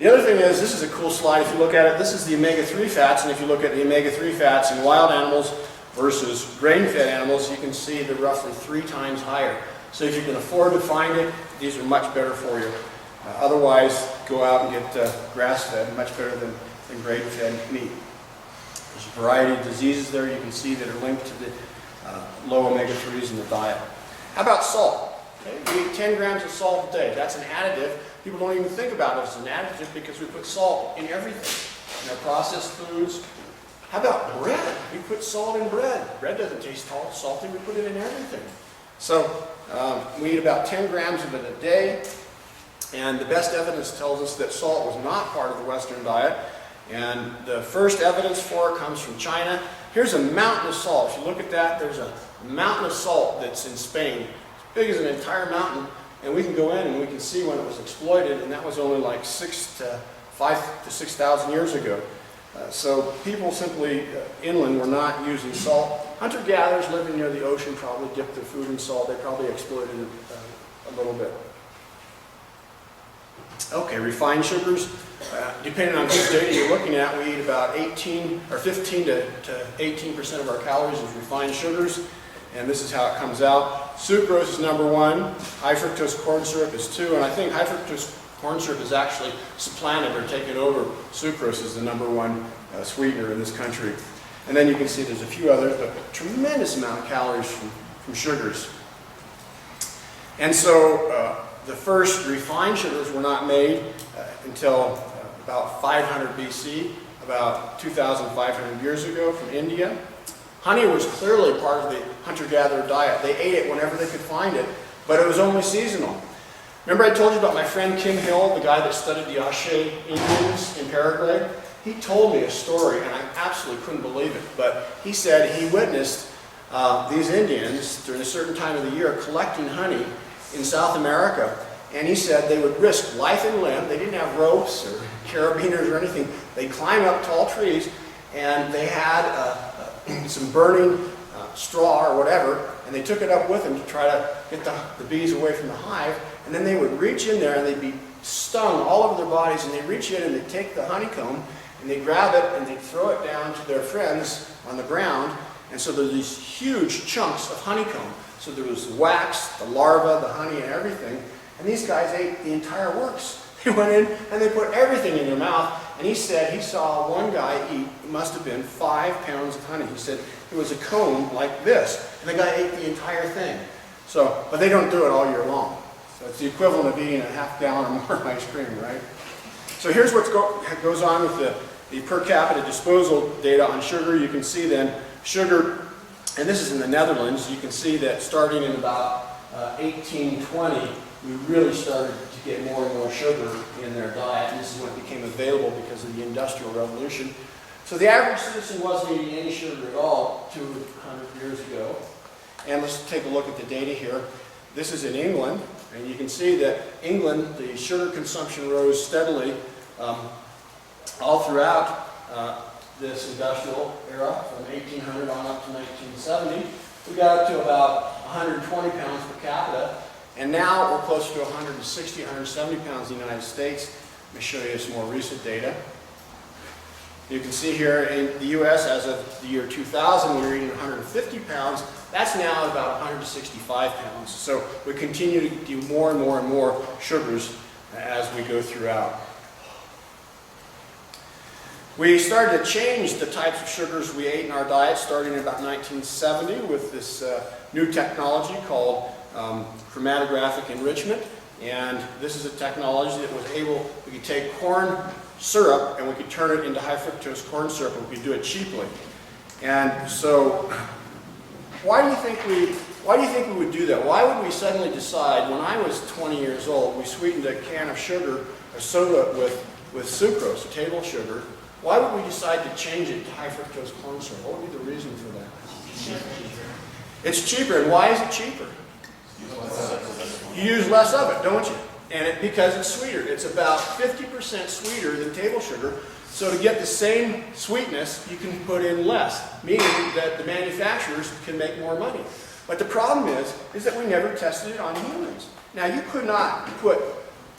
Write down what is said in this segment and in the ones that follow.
The other thing is, this is a cool slide. If you look at it, this is the omega-3 fats, and if you look at the omega-3 fats in wild animals versus grain-fed animals, you can see they're roughly 3 times higher. So if you can afford to find it, these are much better for you. Otherwise, go out and get grass-fed, much better than grain-fed meat. There's a variety of diseases there you can see that are linked to the low omega-3s in the diet. How about salt? Okay, we eat 10 grams of salt a day. That's an additive. People don't even think about it as an additive because we put salt in everything. In our processed foods. How about bread? We put salt in bread. Bread doesn't taste salty. We put it in everything. So we eat about 10 grams of it a day. And the best evidence tells us that salt was not part of the Western diet. And the first evidence for it comes from China. Here's a mountain of salt. If you look at that, there's a mountain of salt that's in Spain. It's big as an entire mountain. And we can go in and we can see when it was exploited, and that was only like 5,000 to 6,000 years ago. So people simply inland were not using salt. Hunter-gatherers living near the ocean probably dipped their food in salt. They probably exploited it a little bit. Okay, refined sugars. Depending on whose data you're looking at, we eat about 15 to 18% of our calories is refined sugars. And this is how it comes out. Sucrose is number 1, high fructose corn syrup is 2, and I think high fructose corn syrup is actually supplanted or taken over. Sucrose is the number 1 sweetener in this country. And then you can see there's a few others, but a tremendous amount of calories from sugars. And so the first refined sugars were not made until about 500 BC, about 2,500 years ago from India. Honey was clearly part of the hunter-gatherer diet. They ate it whenever they could find it, but it was only seasonal. Remember I told you about my friend Kim Hill, the guy that studied the Ashe Indians in Paraguay? He told me a story, and I absolutely couldn't believe it, but he said he witnessed these Indians during a certain time of the year collecting honey in South America, and he said they would risk life and limb. They didn't have ropes or carabiners or anything. They'd climb up tall trees, and they had some burning straw or whatever, and they took it up with them to try to get the bees away from the hive, and then they would reach in there and they'd be stung all over their bodies, and they'd reach in and they'd take the honeycomb and they'd grab it and they'd throw it down to their friends on the ground, and so there's these huge chunks of honeycomb. So there was the wax, the larva, the honey, and everything, and these guys ate the entire works. They went in and they put everything in their mouth, and he said he saw one guy eat, it must have been 5 pounds of honey. He said it was a cone like this, and the guy ate the entire thing. So, but they don't do it all year long. So it's the equivalent of eating a half gallon or more of ice cream, right? So here's what goes on with the per capita disposal data on sugar. You can see then sugar, and this is in the Netherlands, you can see that starting in about 1820, we really started to get more and more sugar in their diet, and this is when it became available because of the Industrial Revolution. So the average citizen wasn't eating any sugar at all 200 years ago. And let's take a look at the data here. This is in England, and you can see that England, the sugar consumption rose steadily all throughout this industrial era, from 1800 on up to 1970. We got up to about 120 pounds per capita. And now we're closer to 160, 170 pounds in the United States. Let me show you some more recent data. You can see here in the U.S. as of the year 2000, we were eating 150 pounds. That's now about 165 pounds. So we continue to do more and more and more sugars as we go throughout. We started to change the types of sugars we ate in our diet starting in about 1970 with this new technology called chromatographic enrichment, and this is a technology that was we could take corn syrup and we could turn it into high fructose corn syrup, and we could do it cheaply. And so why do you think we would do that? Why would we suddenly decide, when I was 20 years old, we sweetened a can of sugar or soda with sucrose, or table sugar? Why would we decide to change it to high fructose corn syrup? What would be the reason for that? It's cheaper. And why is it cheaper? You use less of it, don't you? And because it's sweeter. It's about 50% sweeter than table sugar. So to get the same sweetness, you can put in less, meaning that the manufacturers can make more money. But the problem is that we never tested it on humans. Now, you could not put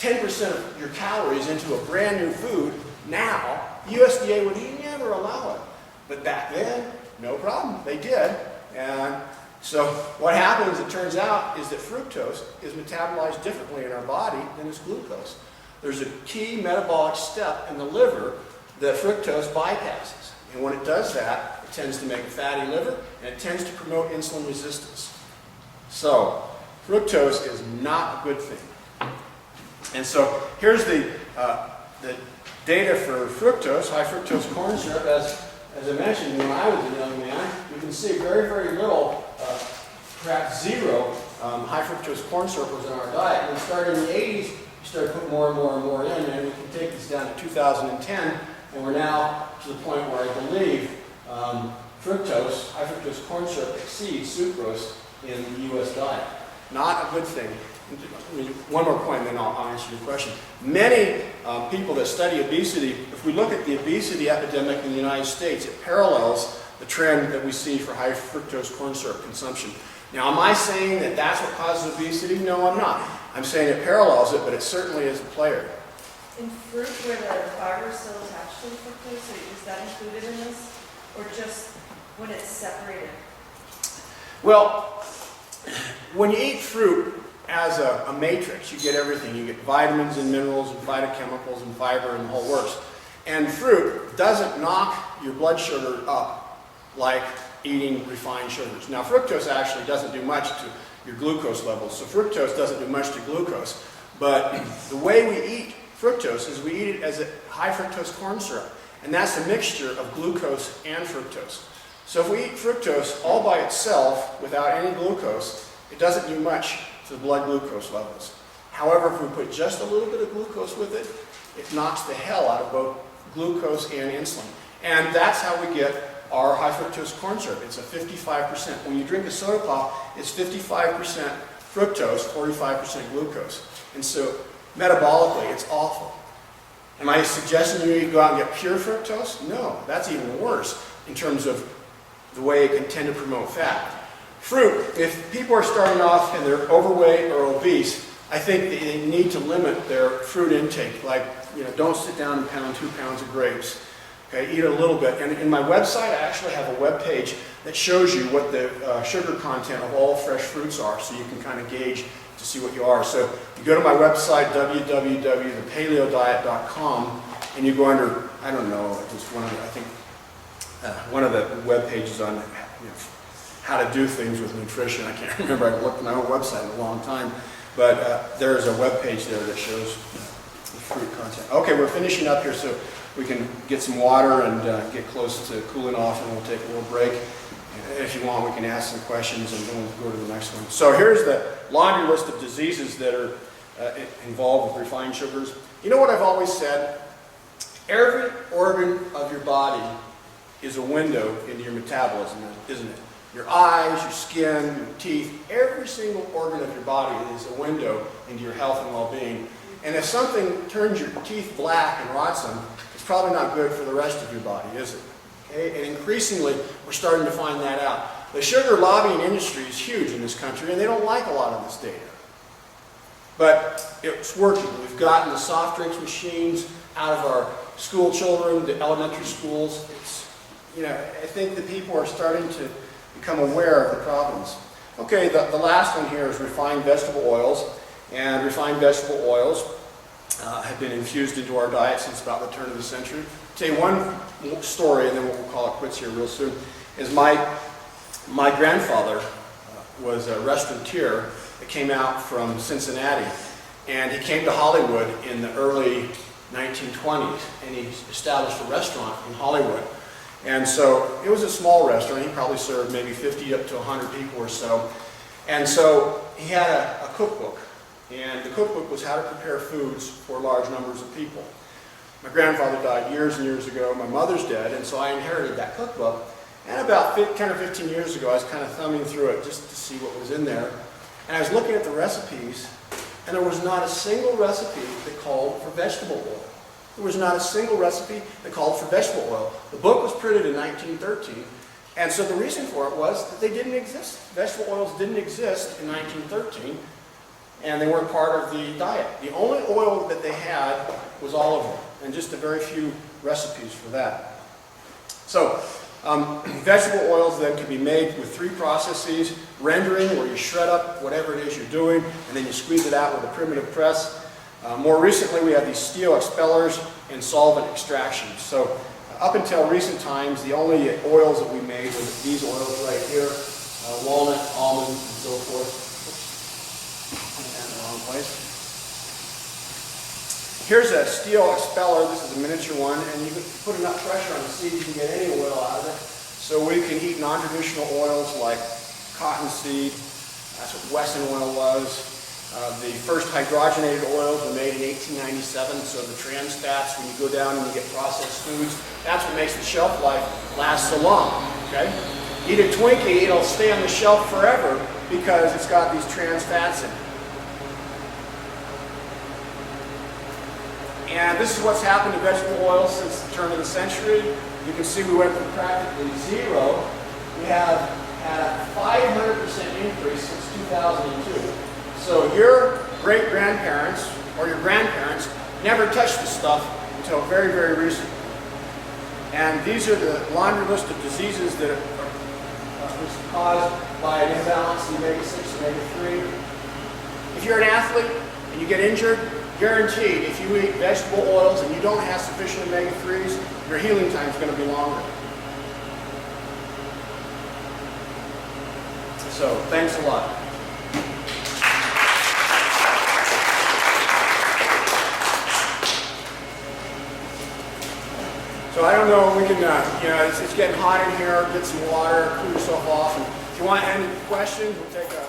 10% of your calories into a brand new food, now USDA would never allow it. But back then, no problem, they did. And so what happens, it turns out, is that fructose is metabolized differently in our body than is glucose. There's a key metabolic step in the liver that fructose bypasses. And when it does that, it tends to make a fatty liver, and it tends to promote insulin resistance. So, fructose is not a good thing. And so, here's the data for fructose, high fructose corn syrup. As I mentioned, when I was a young man, you can see very, very little, perhaps zero, high fructose corn syrup was in our diet. And starting in the 80s, we started putting more and more and more in, and we can take this down to 2010, and we're now to the point where I believe fructose, high fructose corn syrup exceeds sucrose in the U.S. diet. Not a good thing. One more point, and then I'll answer your question. Many people that study obesity, if we look at the obesity epidemic in the United States, it parallels the trend that we see for high fructose corn syrup consumption. Now, am I saying that that's what causes obesity? No, I'm not. I'm saying it parallels it, but it certainly is a player. In fruit, where the fiber is still attached to the fructose, is that included in this? Or just when it's separated? Well, when you eat fruit as a matrix, you get everything. You get vitamins and minerals and phytochemicals and fiber and the whole works. And fruit doesn't knock your blood sugar up like eating refined sugars. Now, fructose actually doesn't do much to your glucose levels. So fructose doesn't do much to glucose. But the way we eat fructose is we eat it as a high fructose corn syrup. And that's a mixture of glucose and fructose. So if we eat fructose all by itself without any glucose, it doesn't do much to the blood glucose levels. However, if we put just a little bit of glucose with it, it knocks the hell out of both glucose and insulin. And that's how we get our high fructose corn syrup. It's a 55%. When you drink a soda pop, it's 55% fructose, 45% glucose. And so metabolically, it's awful. Am I suggesting you go out and get pure fructose? No, that's even worse in terms of the way it can tend to promote fat. Fruit, if people are starting off and they're overweight or obese, I think they need to limit their fruit intake. Like, don't sit down and pound 2 pounds of grapes. Okay, eat a little bit. And in my website, I actually have a web page that shows you what the sugar content of all fresh fruits are, so you can kind of gauge to see what you are. So you go to my website, www.thepaleodiet.com, and you go under, I don't know, it's one of the, I think, one of the web pages on how to do things with nutrition. I can't remember. I haven't looked at my own website in a long time, but there's a web page there that shows the fruit content. Okay, we're finishing up here, so we can get some water and get close to cooling off, and we'll take a little break. If you want, we can ask some questions, and then we'll go to the next one. So here's the laundry list of diseases that are involved with refined sugars. You know what I've always said? Every organ of your body is a window into your metabolism, isn't it? Your eyes, your skin, your teeth, every single organ of your body is a window into your health and well-being. And if something turns your teeth black and rots them, it's probably not good for the rest of your body, is it? Okay? And increasingly, we're starting to find that out. The sugar lobbying industry is huge in this country, and they don't like a lot of this data. But it's working. We've gotten the soft drinks machines out of our school children, the elementary schools. I think that people are starting to become aware of the problems. Okay, the last one here is refined vegetable oils. And refined vegetable oils have been infused into our diet since about the turn of the century. I'll tell you one story, and then we'll call it quits here real soon, is my grandfather was a restaurateur that came out from Cincinnati. And he came to Hollywood in the early 1920s, and he established a restaurant in Hollywood. And so it was a small restaurant. He probably served maybe 50 up to 100 people or so. And so he had a cookbook. And the cookbook was how to prepare foods for large numbers of people. My grandfather died years and years ago. My mother's dead, and so I inherited that cookbook. And about 10 or 15 years ago, I was kind of thumbing through it just to see what was in there. And I was looking at the recipes, and there was not a single recipe that called for vegetable oil. There was not a single recipe that called for vegetable oil. The book was printed in 1913, and so the reason for it was that they didn't exist. Vegetable oils didn't exist in 1913. and they weren't part of the diet. The only oil that they had was olive oil, and just a very few recipes for that. So, vegetable oils then can be made with 3 processes: rendering, where you shred up whatever it is you're doing, and then you squeeze it out with a primitive press. More recently, we have these steel expellers and solvent extraction. So, up until recent times, the only oils that we made were these oils right here, walnut, almond, and so forth. Oops, put that in the wrong place. Here's a steel expeller. This is a miniature one, and you can put enough pressure on the seed, you can get any oil out of it. So we can heat non-traditional oils like cottonseed. That's what Wesson oil was. The first hydrogenated oils were made in 1897, so the trans fats, when you go down and you get processed foods, that's what makes the shelf life last so long, okay? Eat a Twinkie, it'll stay on the shelf forever because it's got these trans fats in it. And this is what's happened to vegetable oils since the turn of the century. You can see we went from practically 0. We have had a 500% increase since 2002. So your great-grandparents or your grandparents never touched this stuff until very, very recently. And these are the laundry list of diseases that are caused by an imbalance in omega-6, omega-3. If you're an athlete and you get injured, guaranteed, if you eat vegetable oils and you don't have sufficient omega-3s, your healing time is going to be longer. So, thanks a lot. So I don't know, we can, it's getting hot in here, get some water, cool yourself off. And if you want any questions, we'll take a